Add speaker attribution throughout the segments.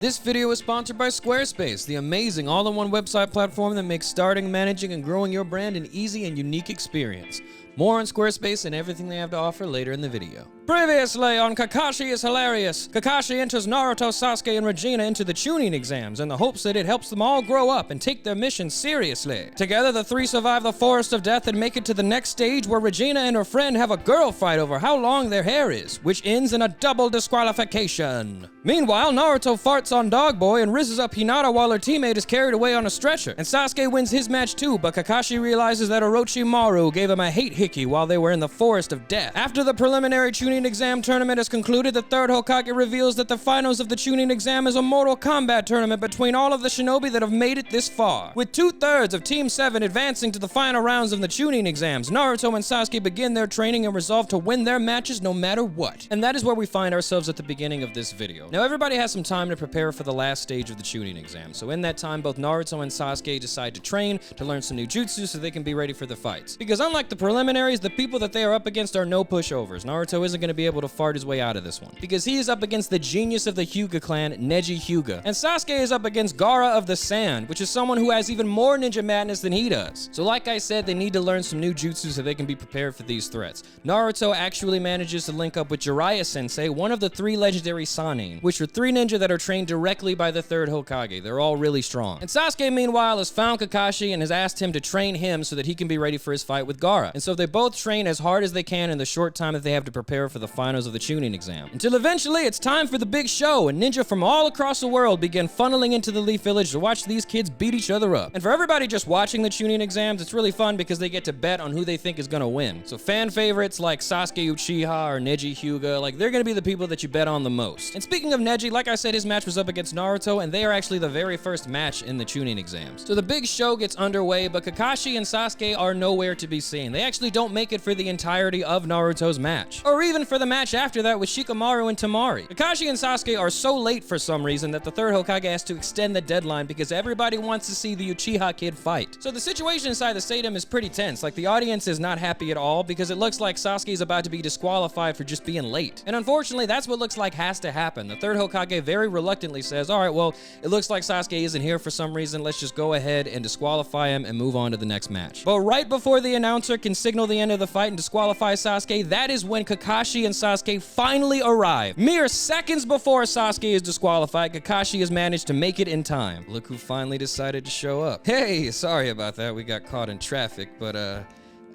Speaker 1: This video is sponsored by Squarespace, the amazing all-in-one website platform that makes starting, managing, and growing your brand an easy and unique experience. More on Squarespace and everything they have to offer later in the video. Previously on Kakashi is Hilarious, Kakashi enters Naruto, Sasuke, and Regina into the Chunin exams in the hopes that it helps them all grow up and take their mission seriously. Together, the three survive the Forest of Death and make it to the next stage where Regina and her friend have a girl fight over how long their hair is, which ends in a double disqualification. Meanwhile, Naruto farts on Dog Boy and rizzes up Hinata while her teammate is carried away on a stretcher. And Sasuke wins his match too, but Kakashi realizes that Orochimaru gave him a hate hickey while they were in the Forest of Death. After the preliminary Chunin exam tournament is concluded, the third Hokage reveals that the finals of the Chunin exam is a Mortal Kombat tournament between all of the shinobi that have made it this far. With 2/3 of Team 7 advancing to the final rounds of the Chunin exams, Naruto and Sasuke begin their training and resolve to win their matches no matter what. And that is where we find ourselves at the beginning of this video. Now everybody has some time to prepare for the last stage of the Chunin exam, so in that time both Naruto and Sasuke decide to train to learn some new jutsu so they can be ready for the fights. Because unlike the preliminaries, the people that they are up against are no pushovers. Naruto isn't going to be able to fart his way out of this one, because he is up against the genius of the Hyuga clan, Neji Hyuga. And Sasuke is up against Gaara of the Sand, which is someone who has even more ninja madness than he does. So like I said, they need to learn some new jutsu so they can be prepared for these threats. Naruto actually manages to link up with Jiraiya Sensei, one of the 3 legendary Sannin, which are 3 ninja that are trained directly by the 3rd Hokage. They're all really strong. And Sasuke, meanwhile, has found Kakashi and has asked him to train him so that he can be ready for his fight with Gaara. And so they both train as hard as they can in the short time that they have to prepare for the finals of the Chunin exam. Until eventually it's time for the big show, and ninja from all across the world begin funneling into the Leaf Village to watch these kids beat each other up. And for everybody just watching the Chunin exams, it's really fun because they get to bet on who they think is gonna win. So fan favorites like Sasuke Uchiha or Neji Hyuga, like they're gonna be the people that you bet on the most. And speaking of Neji, like I said, his match was up against Naruto, and they are actually the very first match in the Chunin exams. So the big show gets underway, but Kakashi and Sasuke are nowhere to be seen. They actually don't make it for the entirety of Naruto's match, or even for the match after that with Shikamaru and Temari. Kakashi and Sasuke are so late for some reason that the 3rd Hokage has to extend the deadline because everybody wants to see the Uchiha kid fight. So the situation inside the stadium is pretty tense. Like, the audience is not happy at all because it looks like Sasuke is about to be disqualified for just being late. And unfortunately, that's what looks like has to happen. The 3rd Hokage very reluctantly says, all right, well, it looks like Sasuke isn't here for some reason. Let's just go ahead and disqualify him and move on to the next match. But right before the announcer can signal the end of the fight and disqualify Sasuke, that is when Kakashi and Sasuke finally arrive. Mere seconds before Sasuke is disqualified, Kakashi has managed to make it in time. Look who finally decided to show up. Hey, sorry about that. We got caught in traffic, but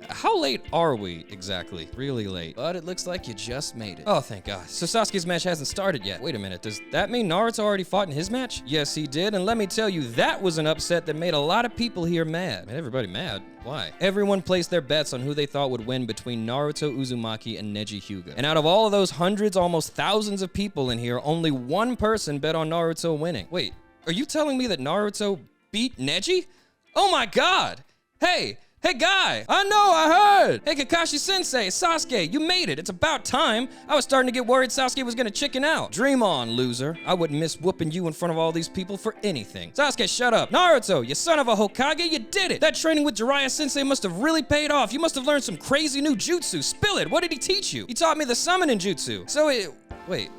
Speaker 1: how late are we exactly? Really late. But it looks like you just made it. Oh, thank God. So Sasuke's match hasn't started yet. Wait a minute, does that mean Naruto already fought in his match? Yes, he did, and let me tell you, that was an upset that made a lot of people here mad. Made everybody mad? Why? Everyone placed their bets on who they thought would win between Naruto Uzumaki and Neji Hyuga. And out of all of those hundreds, almost thousands of people in here, only one person bet on Naruto winning. Wait, are you telling me that Naruto beat Neji? Oh my God! Hey guy, I know, I heard. Hey Kakashi Sensei, Sasuke, you made it. It's about time. I was starting to get worried Sasuke was gonna chicken out. Dream on, loser. I wouldn't miss whooping you in front of all these people for anything. Sasuke, shut up. Naruto, you son of a Hokage, you did it. That training with Jiraiya Sensei must have really paid off. You must have learned some crazy new jutsu. Spill it. What did he teach you? He taught me the summoning jutsu. Wait.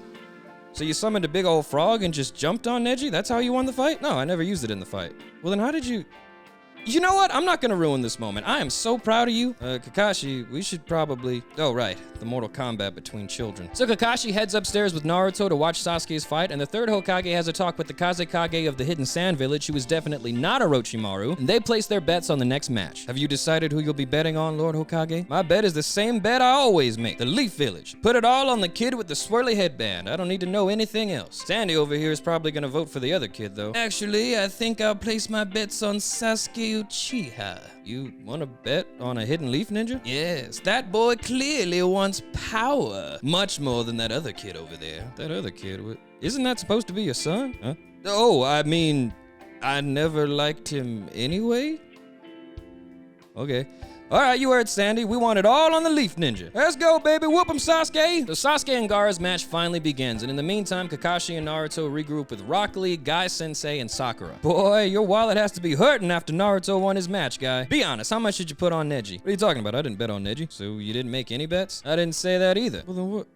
Speaker 1: So you summoned a big old frog and just jumped on Neji? That's how you won the fight? No, I never used it in the fight. Well, then how did you... You know what? I'm not gonna ruin this moment. I am so proud of you. Kakashi, we should probably... Oh, right. The Mortal Kombat between children. So Kakashi heads upstairs with Naruto to watch Sasuke's fight, and the 3rd Hokage has a talk with the Kazekage of the Hidden Sand Village, who is definitely not Orochimaru, and they place their bets on the next match. Have you decided who you'll be betting on, Lord Hokage? My bet is the same bet I always make. The Leaf Village. Put it all on the kid with the swirly headband. I don't need to know anything else. Sandy over here is probably gonna vote for the other kid, though. Actually, I think I'll place my bets on Sasuke Uchiha. You want to bet on a hidden leaf ninja? Yes, that boy clearly wants power. Much more than that other kid over there. That other kid, isn't that supposed to be your son? Huh? Oh, I mean, I never liked him anyway? Okay. All right, you heard Sandy. We want it all on the Leaf Ninja. Let's go, baby. Whoop him, Sasuke. So Sasuke and Gaara's match finally begins, and in the meantime, Kakashi and Naruto regroup with Rock Lee, Guy Sensei, and Sakura. Boy, your wallet has to be hurting after Naruto won his match, Guy. Be honest, how much did you put on Neji? What are you talking about? I didn't bet on Neji. So you didn't make any bets? I didn't say that either. Well, then what?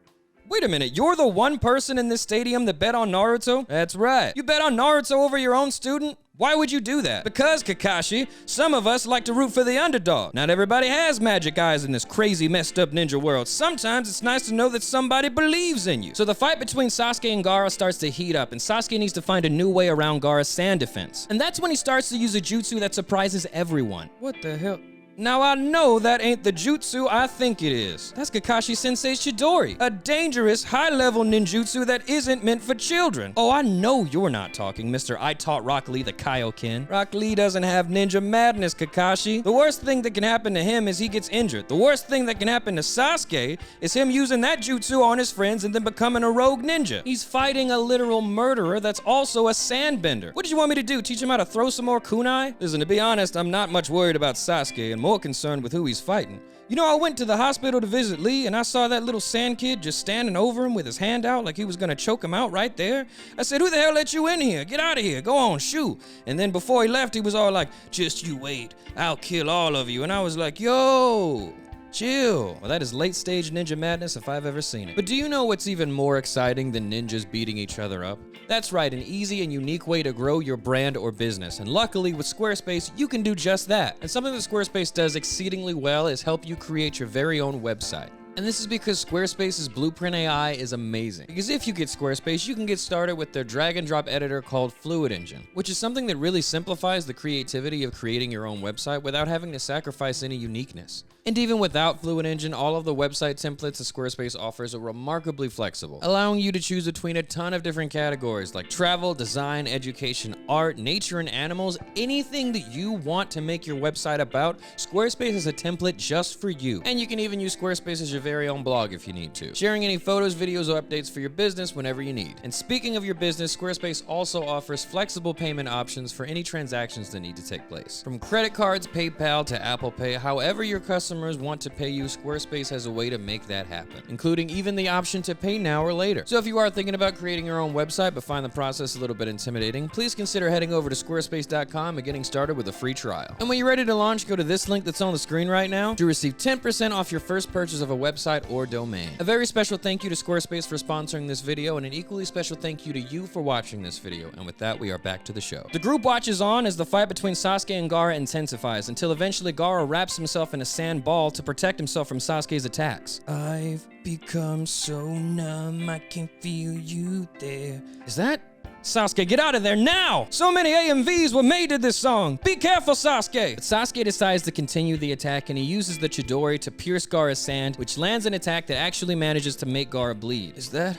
Speaker 1: Wait a minute, you're the one person in this stadium that bet on Naruto? That's right. You bet on Naruto over your own student? Why would you do that? Because, Kakashi, some of us like to root for the underdog. Not everybody has magic eyes in this crazy, messed up ninja world. Sometimes it's nice to know that somebody believes in you. So the fight between Sasuke and Gaara starts to heat up, and Sasuke needs to find a new way around Gaara's sand defense. And that's when he starts to use a jutsu that surprises everyone. What the hell? Now I know that ain't the jutsu I think it is. That's Kakashi Sensei's Chidori, a dangerous, high-level ninjutsu that isn't meant for children. Oh, I know you're not talking, Mr. I taught Rock Lee the Kaioken. Rock Lee doesn't have ninja madness, Kakashi. The worst thing that can happen to him is he gets injured. The worst thing that can happen to Sasuke is him using that jutsu on his friends and then becoming a rogue ninja. He's fighting a literal murderer that's also a sandbender. What did you want me to do, teach him how to throw some more kunai? Listen, to be honest, I'm not much worried about Sasuke and more concerned with who he's fighting. You know, I went to the hospital to visit Lee and I saw that little sand kid just standing over him with his hand out like he was gonna choke him out right there. I said, who the hell let you in here? Get out of here, go on, shoot. And then before he left, he was all like, just you wait, I'll kill all of you. And I was like, yo, chill. Well, that is late stage ninja madness if I've ever seen it. But do you know what's even more exciting than ninjas beating each other up? That's right, an easy and unique way to grow your brand or business. And luckily with Squarespace, you can do just that. And something that Squarespace does exceedingly well is help you create your very own website. And this is because Squarespace's Blueprint AI is amazing. Because if you get Squarespace, you can get started with their drag and drop editor called Fluid Engine, which is something that really simplifies the creativity of creating your own website without having to sacrifice any uniqueness. And even without Fluid Engine, all of the website templates that Squarespace offers are remarkably flexible, allowing you to choose between a ton of different categories like travel, design, education, art, nature, and animals. Anything that you want to make your website about, Squarespace is a template just for you. And you can even use Squarespace as your very own blog if you need to, sharing any photos, videos, or updates for your business whenever you need. And speaking of your business, Squarespace also offers flexible payment options for any transactions that need to take place. From credit cards, PayPal, to Apple Pay, however your customers want to pay you, Squarespace has a way to make that happen, including even the option to pay now or later. So if you are thinking about creating your own website but find the process a little bit intimidating, please consider heading over to squarespace.com and getting started with a free trial. And when you're ready to launch, go to this link that's on the screen right now to receive 10% off your first purchase of a website or domain. A very special thank you to Squarespace for sponsoring this video, and an equally special thank you to you for watching this video. And with that, we are back to the show. The group watches on as the fight between Sasuke and Gaara intensifies until eventually Gaara wraps himself in a sand ball to protect himself from Sasuke's attacks. I've become so numb, I can feel you there. Is that Sasuke? Get out of there now! So many AMVs were made to this song. Be careful, Sasuke! But Sasuke decides to continue the attack, and he uses the Chidori to pierce Gaara's sand, which lands an attack that actually manages to make Gaara bleed. Is that?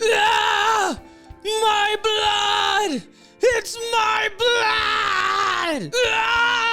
Speaker 1: Ah! My blood! It's my blood! Ah!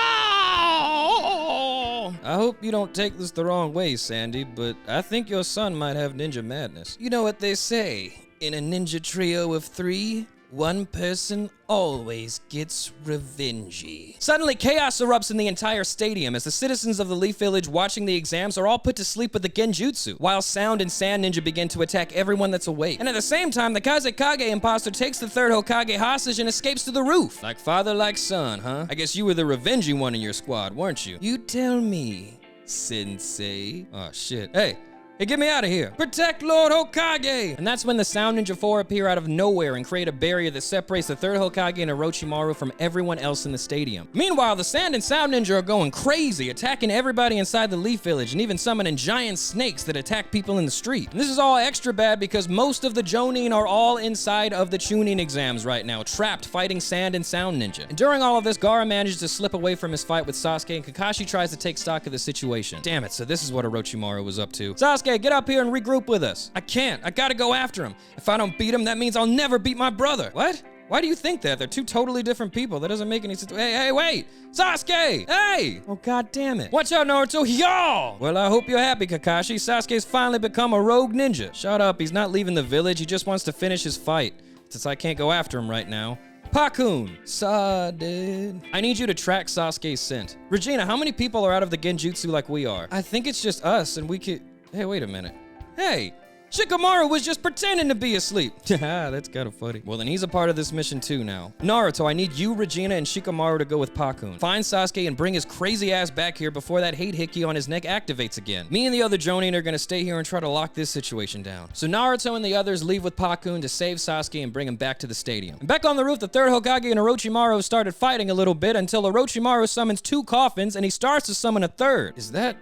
Speaker 1: I hope you don't take this the wrong way, Sandy, but I think your son might have ninja madness. You know what they say, in a ninja trio of 3, one person always gets revengey. Suddenly, chaos erupts in the entire stadium as the citizens of the Leaf Village watching the exams are all put to sleep with the Genjutsu, while Sound and Sand Ninja begin to attack everyone that's awake. And at the same time, the Kazekage imposter takes the third Hokage hostage and escapes to the roof. Like father, like son, huh? I guess you were the revengey one in your squad, weren't you? You tell me, Sensei. Oh, shit. Hey, get me out of here. Protect Lord Hokage! And that's when the Sound Ninja 4 appear out of nowhere and create a barrier that separates the third Hokage and Orochimaru from everyone else in the stadium. Meanwhile, the Sand and Sound Ninja are going crazy, attacking everybody inside the Leaf Village and even summoning giant snakes that attack people in the street. And this is all extra bad because most of the Jonin are all inside of the Chunin exams right now, trapped fighting Sand and Sound Ninja. And during all of this, Gaara manages to slip away from his fight with Sasuke, and Kakashi tries to take stock of the situation. Damn it, so this is what Orochimaru was up to. Sasuke, get up here and regroup with us. I can't. I gotta go after him. If I don't beat him, that means I'll never beat my brother. What? Why do you think that? They're two totally different people. That doesn't make any sense. Hey, wait! Sasuke! Hey! Oh, god damn it. Watch out, Naruto. Y'all! Well, I hope you're happy, Kakashi. Sasuke's finally become a rogue ninja. Shut up. He's not leaving the village. He just wants to finish his fight. Since I can't go after him right now. Pakun! Sadid. I need you to track Sasuke's scent. Regina, how many people are out of the Genjutsu like we are? I think it's just us, and we could... Hey, wait a minute. Hey, Shikamaru was just pretending to be asleep. That's kind of funny. Well, then he's a part of this mission too now. Naruto, I need you, Regina, and Shikamaru to go with Pakun. Find Sasuke and bring his crazy ass back here before that hate hickey on his neck activates again. Me and the other Jonin are gonna stay here and try to lock this situation down. So Naruto and the others leave with Pakun to save Sasuke and bring him back to the stadium. And back on the roof, the third Hokage and Orochimaru started fighting a little bit until Orochimaru summons 2 coffins and he starts to summon a third. Is that...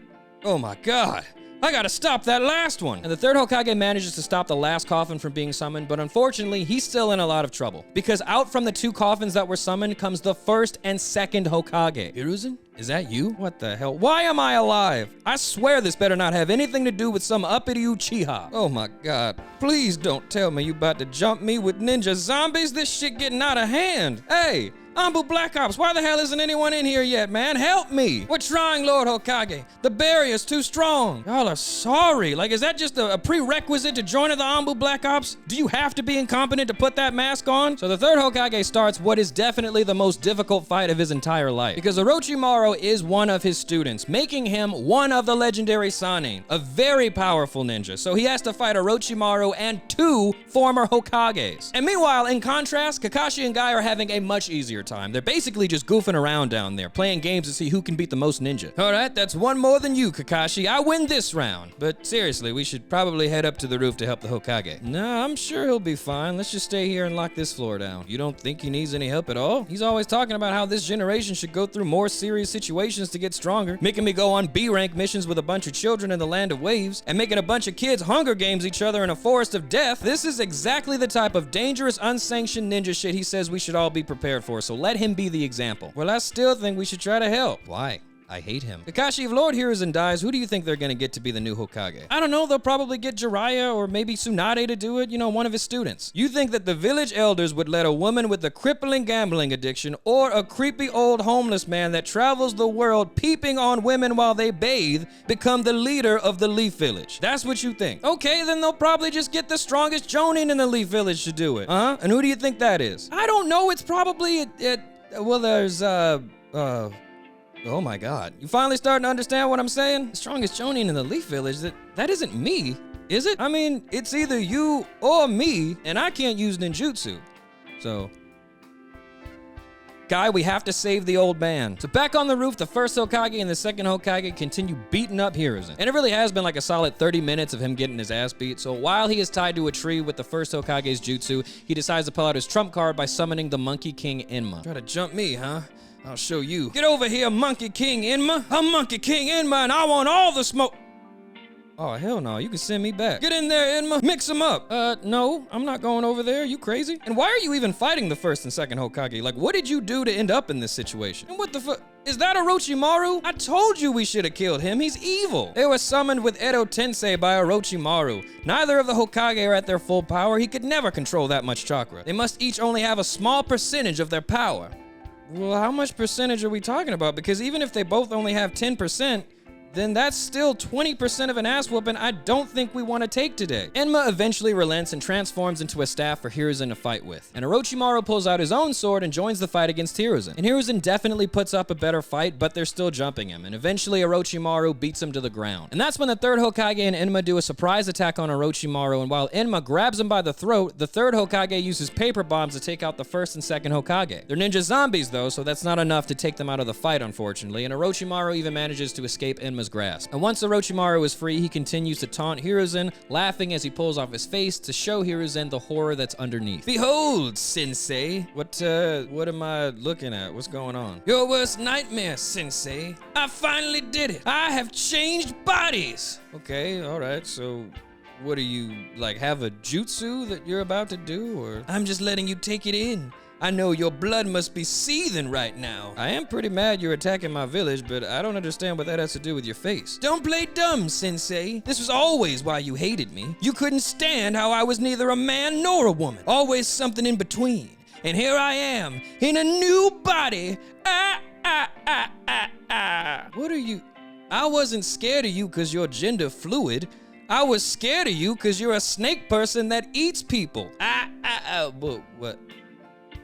Speaker 1: Oh my god. I gotta stop that last one. And the third Hokage manages to stop the last coffin from being summoned, but unfortunately, he's still in a lot of trouble. Because out from the 2 coffins that were summoned comes the first and second Hokage. Hiruzen? Is that you? What the hell? Why am I alive? I swear this better not have anything to do with some uppity Uchiha. Oh my god. Please don't tell me you about to jump me with ninja zombies. This shit getting out of hand. Hey! Anbu Black Ops, why the hell isn't anyone in here yet, man? Help me! We're trying, Lord Hokage. The barrier's too strong. Y'all are sorry. Like, is that just a prerequisite to joining the Anbu Black Ops? Do you have to be incompetent to put that mask on? So the third Hokage starts what is definitely the most difficult fight of his entire life. Because Orochimaru is one of his students, making him one of the legendary Sannin, a very powerful ninja. So he has to fight Orochimaru and 2 former Hokages. And meanwhile, in contrast, Kakashi and Guy are having a much easier time. They're basically just goofing around down there, playing games to see who can beat the most ninja. All right, that's 1 more than you, Kakashi. I win this round. But seriously, we should probably head up to the roof to help the Hokage. Nah, I'm sure he'll be fine. Let's just stay here and lock this floor down. You don't think he needs any help at all? He's always talking about how this generation should go through more serious situations to get stronger, making me go on B-rank missions with a bunch of children in the land of waves, and making a bunch of kids Hunger Games each other in a forest of death. This is exactly the type of dangerous, unsanctioned ninja shit he says we should all be prepared for, so let him be the example. Well, I still think we should try to help. Why? I hate him. Kakashi, if Lord Hiruzen dies, who do you think they're gonna get to be the new Hokage? I don't know, they'll probably get Jiraiya or maybe Tsunade to do it, you know, one of his students. You think that the village elders would let a woman with a crippling gambling addiction or a creepy old homeless man that travels the world peeping on women while they bathe become the leader of the Leaf Village? That's what you think. Okay, then they'll probably just get the strongest Jonin in the Leaf Village to do it. And who do you think that is? I don't know, it's probably well, there's oh my god. You finally starting to understand what I'm saying? The strongest Jonin in the Leaf Village, that isn't me, is it? I mean, it's either you or me, and I can't use ninjutsu. So... Guy, we have to save the old man. So back on the roof, the first Hokage and the second Hokage continue beating up Hiruzen. And it really has been like a solid 30 minutes of him getting his ass beat. So while he is tied to a tree with the first Hokage's jutsu, he decides to pull out his trump card by summoning the Monkey King Enma. Try to jump me, huh? I'll show you. Get over here, Monkey King Enma. I'm Monkey King Enma and I want all the smoke. Oh, hell no, you can send me back. Get in there, Enma. Mix them up. No, I'm not going over there. You crazy? And why are you even fighting the first and second Hokage? Like, what did you do to end up in this situation? And what the fuck? Is that Orochimaru? I told you we should have killed him. He's evil. They were summoned with Edo Tensei by Orochimaru. Neither of the Hokage are at their full power. He could never control that much chakra. They must each only have a small percentage of their power. Well, how much percentage are we talking about? Because even if they both only have 10%, then that's still 20% of an ass whooping I don't think we want to take today. Enma eventually relents and transforms into a staff for Hiruzen to fight with. And Orochimaru pulls out his own sword and joins the fight against Hiruzen. And Hiruzen definitely puts up a better fight, but they're still jumping him. And eventually Orochimaru beats him to the ground. And that's when the third Hokage and Enma do a surprise attack on Orochimaru. And while Enma grabs him by the throat, the third Hokage uses paper bombs to take out the first and second Hokage. They're ninja zombies though, so that's not enough to take them out of the fight, unfortunately. And Orochimaru even manages to escape Enma's grasp. And once Orochimaru is free, he continues to taunt Hiruzen, laughing as he pulls off his face to show Hiruzen the horror that's underneath. Behold, Sensei! What am I looking at? What's going on? Your worst nightmare, Sensei. I finally did it. I have changed bodies. Okay, alright, so what do you, like, have a jutsu that you're about to do, or? I'm just letting you take it in. I know your blood must be seething right now. I am pretty mad you're attacking my village, but I don't understand what that has to do with your face. Don't play dumb, Sensei. This was always why you hated me. You couldn't stand how I was neither a man nor a woman. Always something in between. And here I am, in a new body. What are you? I wasn't scared of you because you're gender fluid. I was scared of you because you're a snake person that eats people. What?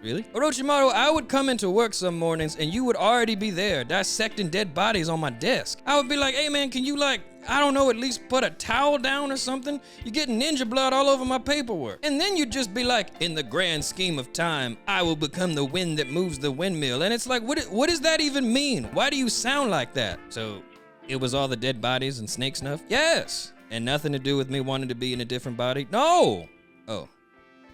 Speaker 1: Really? Orochimaru, I would come into work some mornings and you would already be there dissecting dead bodies on my desk. I would be like, hey man, can you like I don't know, at least put a towel down or something? You're getting ninja blood all over my paperwork. And then you'd just be like, in the grand scheme of time, I will become the wind that moves the windmill. And it's like, what does that even mean? Why do you sound like that? So it was all the dead bodies and snake snuff? Yes. And nothing to do with me wanting to be in a different body? No. Oh.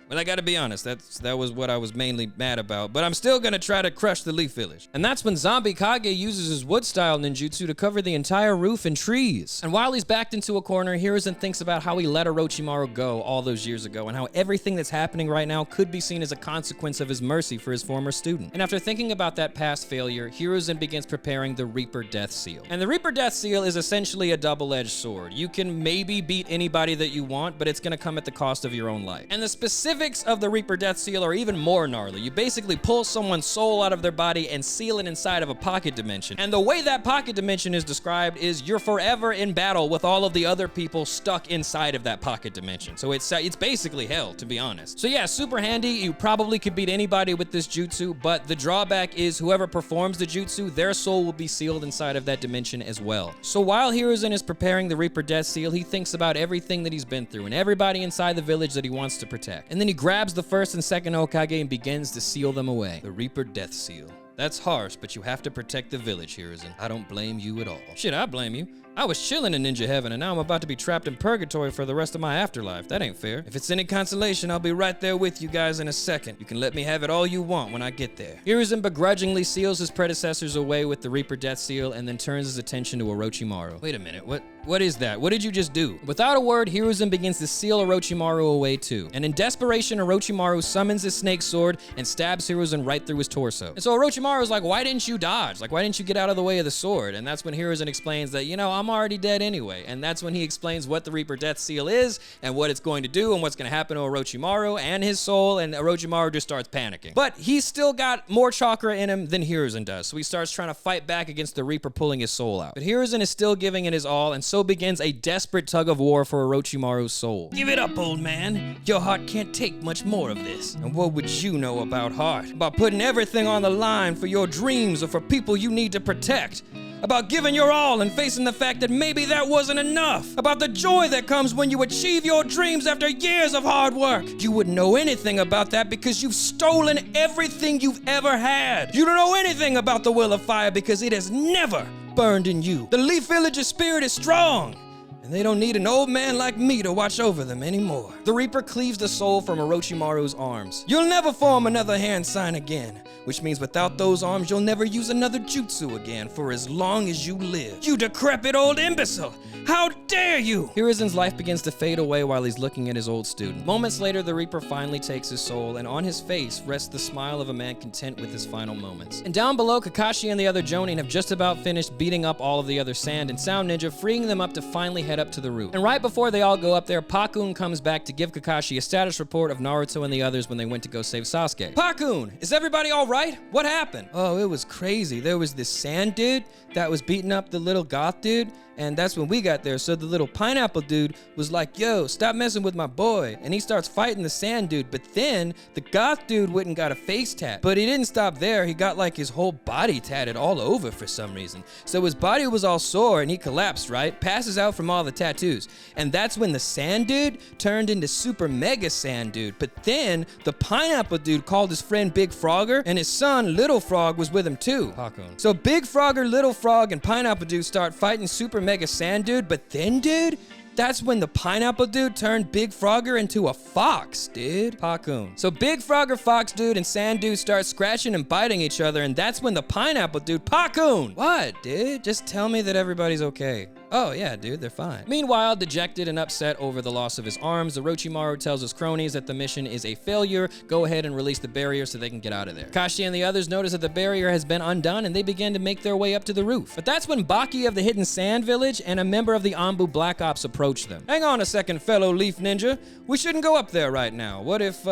Speaker 1: Well, I gotta be honest, that was what I was mainly mad about, but I'm still gonna try to crush the Leaf Village. And that's when Zombie Kage uses his wood-style ninjutsu to cover the entire roof in trees. And while he's backed into a corner, Hiruzen thinks about how he let Orochimaru go all those years ago, and how everything that's happening right now could be seen as a consequence of his mercy for his former student. And after thinking about that past failure, Hiruzen begins preparing the Reaper Death Seal. And the Reaper Death Seal is essentially a double-edged sword. You can maybe beat anybody that you want, but it's gonna come at the cost of your own life. And the specifics of the Reaper Death Seal are even more gnarly. You basically pull someone's soul out of their body and seal it inside of a pocket dimension. And the way that pocket dimension is described is you're forever in battle with all of the other people stuck inside of that pocket dimension. So it's basically hell, to be honest. So yeah, super handy. You probably could beat anybody with this jutsu, but the drawback is whoever performs the jutsu, their soul will be sealed inside of that dimension as well. So while Hiruzen is preparing the Reaper Death Seal, he thinks about everything that he's been through and everybody inside the village that he wants to protect. And then he grabs the first and second Hokage and begins to seal them away. The Reaper Death Seal. That's harsh, but you have to protect the village, Hiruzen. I don't blame you at all. Shit, I blame you. I was chilling in ninja heaven, and now I'm about to be trapped in purgatory for the rest of my afterlife. That ain't fair. If it's any consolation, I'll be right there with you guys in a second. You can let me have it all you want when I get there. Hiruzen begrudgingly seals his predecessors away with the Reaper Death Seal and then turns his attention to Orochimaru. Wait a minute, what is that? What did you just do? Without a word, Hiruzen begins to seal Orochimaru away too. And in desperation, Orochimaru summons his snake sword and stabs Hiruzen right through his torso. And so Orochimaru's like, why didn't you dodge? Like, why didn't you get out of the way of the sword? And that's when Hiruzen explains that, you know, I'm already dead anyway. And that's when he explains what the Reaper Death Seal is and what it's going to do and what's going to happen to Orochimaru and his soul, and Orochimaru just starts panicking. But he's still got more chakra in him than Hiruzen does, so he starts trying to fight back against the Reaper pulling his soul out. But Hiruzen is still giving it his all, and so begins a desperate tug of war for Orochimaru's soul. Give it up, old man. Your heart can't take much more of this. And what would you know about heart? About putting everything on the line for your dreams or for people you need to protect. About giving your all and facing the fact that maybe that wasn't enough. About the joy that comes when you achieve your dreams after years of hard work. You wouldn't know anything about that because you've stolen everything you've ever had. You don't know anything about the will of fire because it has never burned in you. The Leaf Village's spirit is strong, and they don't need an old man like me to watch over them anymore. The Reaper cleaves the soul from Orochimaru's arms. You'll never form another hand sign again, which means without those arms, you'll never use another jutsu again for as long as you live. You decrepit old imbecile! How dare you! Hiruzen's life begins to fade away while he's looking at his old student. Moments later, the Reaper finally takes his soul, and on his face rests the smile of a man content with his final moments. And down below, Kakashi and the other Jonin have just about finished beating up all of the other Sand and Sound Ninja, freeing them up to finally head up to the roof. And right before they all go up there, Pakun comes back to give Kakashi a status report of Naruto and the others when they went to go save Sasuke. Pakun, is everybody all right? What happened? Oh, it was crazy. There was this Sand dude that was beating up the little goth dude, and that's when we got there. So the little pineapple dude was like, yo, stop messing with my boy. And he starts fighting the Sand dude, but then the goth dude went and got a face tat. But he didn't stop there. He got like his whole body tatted all over for some reason. So his body was all sore and he collapsed, right? Passes out from all the tattoos. And that's when the Sand dude turned into Super Mega Sand dude. But then the pineapple dude called his friend Big Frogger, and his son Little Frog was with him too. Pakun. So Big Frogger, Little Frog, and Pineapple Dude start fighting Super Mega Sand dude, but then, dude, that's when the pineapple dude turned Big Frogger into a fox, dude. Pakun. So Big Frogger, Fox dude, and Sand dude start scratching and biting each other, and that's when the pineapple dude, Pakun! What, dude? Just tell me that everybody's okay. Oh yeah, dude, they're fine. Meanwhile, dejected and upset over the loss of his arms, Orochimaru tells his cronies that the mission is a failure. Go ahead and release the barrier so they can get out of there. Kakashi and the others notice that the barrier has been undone, and they begin to make their way up to the roof. But that's when Baki of the Hidden Sand Village and a member of the Anbu Black Ops approach them. Hang on a second, fellow Leaf Ninja. We shouldn't go up there right now. What if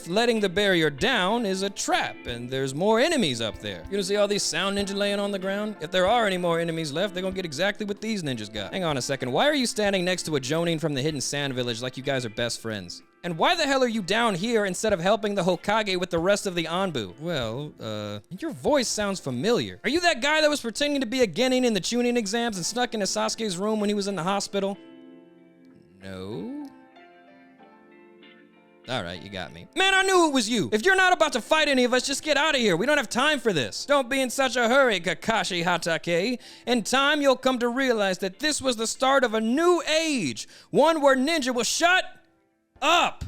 Speaker 1: letting the barrier down is a trap and there's more enemies up there? You gonna see all these Sound Ninja laying on the ground? If there are any more enemies left, they're gonna get exactly what these ninjas got. Hang on a second. Why are you standing next to a Jonin from the Hidden Sand Village like you guys are best friends? And why the hell are you down here instead of helping the Hokage with the rest of the Anbu? Well, your voice sounds familiar. Are you that guy that was pretending to be a genin in the Chunin exams and snuck into Sasuke's room when he was in the hospital? No. All right, you got me. Man, I knew it was you. If you're not about to fight any of us, just get out of here. We don't have time for this. Don't be in such a hurry, Kakashi Hatake. In time, you'll come to realize that this was the start of a new age. One where ninja will shut up.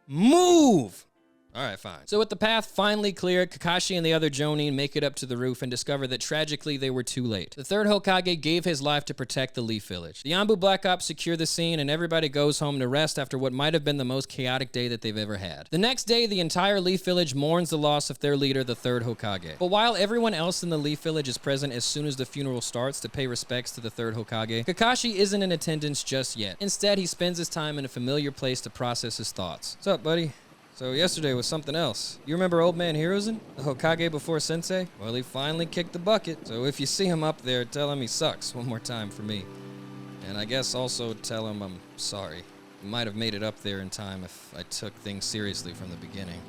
Speaker 1: Move. All right, fine. So with the path finally cleared, Kakashi and the other Jonin make it up to the roof and discover that tragically they were too late. The third Hokage gave his life to protect the Leaf Village. The Anbu Black Ops secure the scene and everybody goes home to rest after what might have been the most chaotic day that they've ever had. The next day, the entire Leaf Village mourns the loss of their leader, the third Hokage. But while everyone else in the Leaf Village is present as soon as the funeral starts to pay respects to the third Hokage, Kakashi isn't in attendance just yet. Instead, he spends his time in a familiar place to process his thoughts. What's up, buddy? So yesterday was something else. You remember Old Man Hiruzen, the Hokage before Sensei? Well, he finally kicked the bucket. So if you see him up there, tell him he sucks one more time for me. And I guess also tell him I'm sorry. He might have made it up there in time if I took things seriously from the beginning.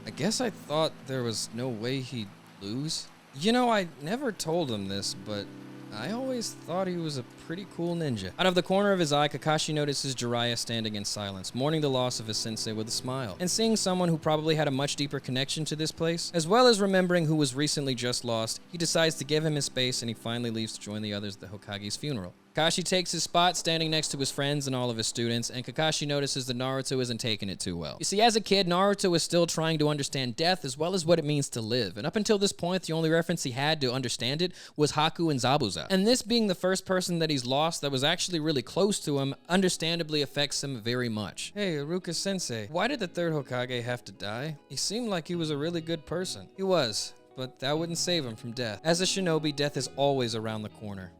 Speaker 1: I guess I thought there was no way he'd lose. You know, I never told him this, but I always thought he was a pretty cool ninja. Out of the corner of his eye, Kakashi notices Jiraiya standing in silence, mourning the loss of his sensei with a smile. And seeing someone who probably had a much deeper connection to this place, as well as remembering who was recently just lost, he decides to give him his space and he finally leaves to join the others at the Hokage's funeral. Kakashi takes his spot standing next to his friends and all of his students, and Kakashi notices that Naruto isn't taking it too well. You see, as a kid, Naruto was still trying to understand death as well as what it means to live, and up until this point, the only reference he had to understand it was Haku and Zabuza. And this being the first person that he's lost that was actually really close to him, understandably affects him very much. Hey, Iruka-sensei, why did the third Hokage have to die? He seemed like he was a really good person. He was, but that wouldn't save him from death. As a shinobi, death is always around the corner.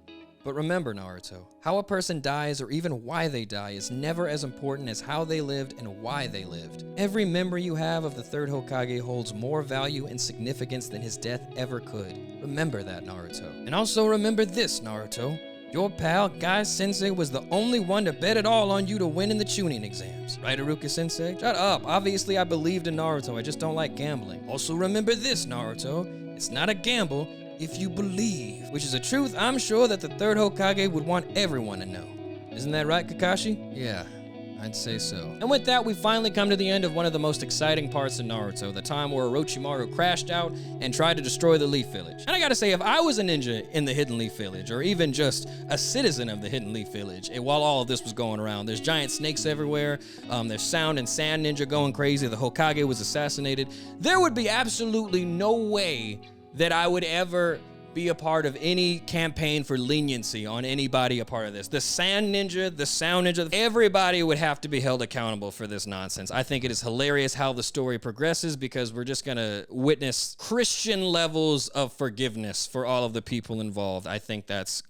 Speaker 1: But remember, Naruto, how a person dies or even why they die is never as important as how they lived and why they lived. Every memory you have of the third Hokage holds more value and significance than his death ever could. Remember that, Naruto. And also remember this, Naruto. Your pal, Guy Sensei, was the only one to bet it all on you to win in the Chunin exams. Right, Iruka Sensei? Shut up. Obviously, I believed in Naruto. I just don't like gambling. Also remember this, Naruto. It's not a gamble if you believe, which is a truth I'm sure that the third Hokage would want everyone to know. Isn't that right, Kakashi? Yeah, I'd say so. And with that, we finally come to the end of one of the most exciting parts of Naruto, the time where Orochimaru crashed out and tried to destroy the Leaf Village. And I gotta say, if I was a ninja in the Hidden Leaf Village, or even just a citizen of the Hidden Leaf Village, and while all of this was going around, there's giant snakes everywhere, there's Sound and Sand Ninja going crazy, the Hokage was assassinated, there would be absolutely no way that I would ever be a part of any campaign for leniency on anybody a part of this. The Sand Ninja, the Sound Ninja, everybody would have to be held accountable for this nonsense. I think it is hilarious how the story progresses because we're just gonna witness Christian levels of forgiveness for all of the people involved. I think that's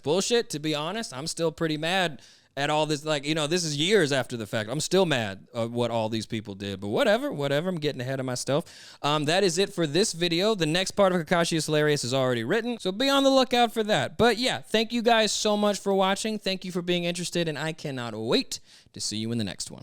Speaker 1: bullshit, to be honest. I'm still pretty mad at all this, like, you know, this is years after the fact. I'm still mad at what all these people did, but whatever, I'm getting ahead of myself. That is it for this video. The next part of Kakashi is Hilarious is already written, so be on the lookout for that. But yeah, thank you guys so much for watching. Thank you for being interested, and I cannot wait to see you in the next one.